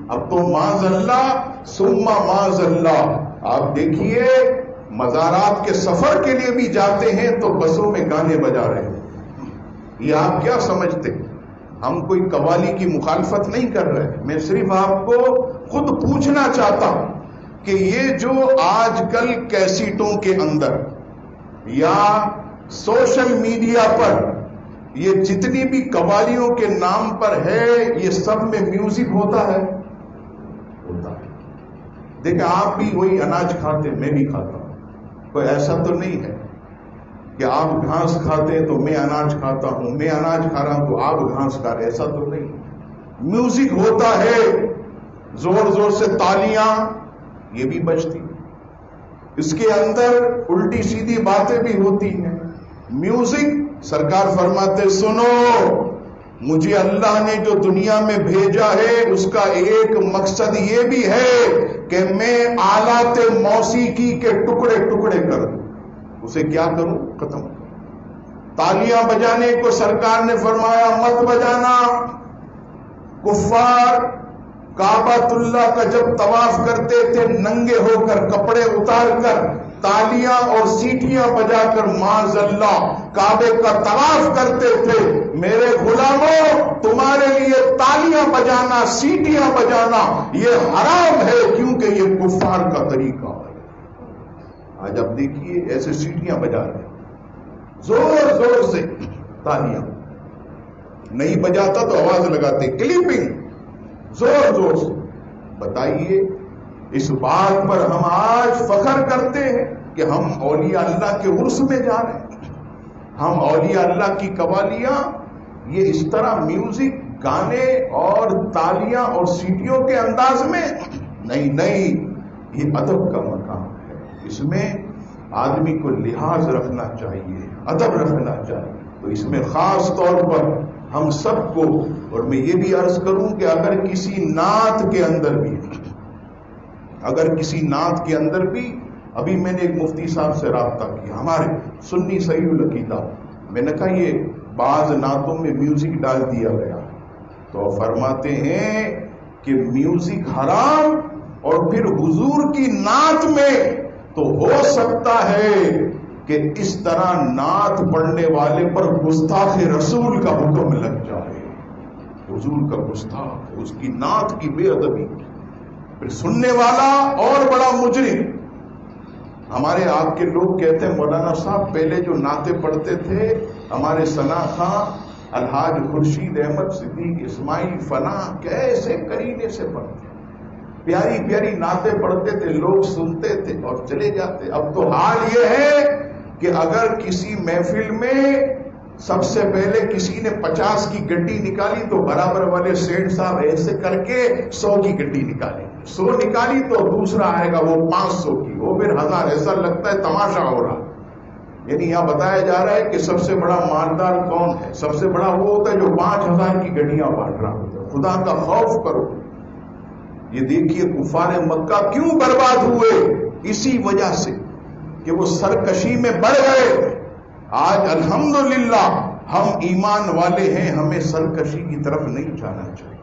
اب تو معاذ اللہ ثم معاذ اللہ، آپ دیکھیے مزارات کے سفر کے لیے بھی جاتے ہیں تو بسوں میں گانے بجا رہے ہیں۔ یہ آپ کیا سمجھتے؟ ہم کوئی قوالی کی مخالفت نہیں کر رہے، میں صرف آپ کو خود پوچھنا چاہتا ہوں کہ یہ جو آج کل کیسٹوں کے اندر یا سوشل میڈیا پر یہ جتنی بھی قوالیوں کے نام پر ہے، یہ سب میں میوزک ہوتا ہے؟ ہوتا ہے۔ دیکھیں آپ بھی وہی اناج کھاتے، میں بھی کھاتا ہوں، کوئی ایسا تو نہیں ہے کہ آپ گھاس کھاتے ہیں تو میں اناج کھاتا ہوں، میں اناج کھا رہا ہوں تو آپ گھاس کھا رہے، ایسا تو نہیں۔ میوزک ہوتا ہے، زور زور سے تالیاں یہ بھی بجتی، اس کے اندر الٹی سیدھی باتیں بھی ہوتی ہیں۔ میوزک سرکار فرماتے سنو، مجھے اللہ نے جو دنیا میں بھیجا ہے اس کا ایک مقصد یہ بھی ہے کہ میں آلات موسیقی کے ٹکڑے ٹکڑے کر دوں، اسے کیا کروں؟ ختم۔ تالیاں بجانے کو سرکار نے فرمایا مت بجانا۔ کفار کعبۃ اللہ کا جب طواف کرتے تھے ننگے ہو کر، کپڑے اتار کر، تالیاں اور سیٹیاں بجا کر معاذ اللہ کعبے کا طواف کرتے تھے۔ میرے غلاموں، تمہارے لیے تالیاں بجانا، سیٹیاں بجانا یہ حرام ہے، کیونکہ یہ کفار کا طریقہ ہے۔ آج اب دیکھیے ایسے سیٹیاں بجا رہے ہیں، زور زور سے تالیاں، نہیں بجاتا تو آواز لگاتے، کلیپنگ زور زور سے۔ بتائیے اس بات پر ہم آج فخر کرتے ہیں کہ ہم اولیاء اللہ کے عرس میں جا رہے ہیں، ہم اولیاء اللہ کی قوالیاں یہ اس طرح میوزک، گانے اور تالیاں اور سیٹیوں کے انداز میں نہیں، یہ ادب کا مقام ہے، اس میں آدمی کو لحاظ رکھنا چاہیے، ادب رکھنا چاہیے۔ تو اس میں خاص طور پر ہم سب کو، اور میں یہ بھی عرض کروں کہ اگر کسی نعت کے اندر بھی ابھی میں نے ایک مفتی صاحب سے رابطہ کیا، ہمارے سنی صحیح العقیدہ، میں نے کہا یہ بعض نعتوں میں میوزک ڈال دیا گیا، تو فرماتے ہیں کہ میوزک حرام، اور پھر حضور کی نعت میں تو ہو سکتا ہے کہ اس طرح نعت پڑھنے والے پر گستاخ رسول کا حکم لگ جائے، حضور کا گستاخ، اس کی نعت کی بے ادبی، پھر سننے والا اور بڑا مجرم۔ ہمارے آپ کے لوگ کہتے ہیں مولانا صاحب پہلے جو نعتیں پڑھتے تھے ہمارے ثنا خاں، الحاج خورشید احمد صدیق اسماعیل فنا، کیسے کرینے سے پڑھتے، پیاری پیاری نعتیں پڑھتے تھے، لوگ سنتے تھے اور چلے جاتے۔ اب تو حال یہ ہے کہ اگر کسی محفل میں سب سے پہلے کسی نے 50 کی گڈی نکالی تو برابر والے سیٹ صاحب ایسے کر کے 100 کی گڈی نکالیں، 100 نکالی تو دوسرا آئے گا وہ 500 کی، وہ پھر 1000، ایسا لگتا ہے تماشا ہو رہا۔ یعنی یہاں بتایا جا رہا ہے کہ سب سے بڑا مالدار کون ہے؟ سب سے بڑا وہ ہوتا ہے جو 5000 کی گڈیاں بانٹ رہا ہوتا ہے۔ خدا کا خوف کرو۔ یہ دیکھیے کفار مکہ کیوں برباد ہوئے؟ اسی وجہ سے کہ وہ سرکشی میں بڑھ گئے۔ آج الحمدللہ ہم ایمان والے ہیں، ہمیں سرکشی کی طرف نہیں جانا چاہیے۔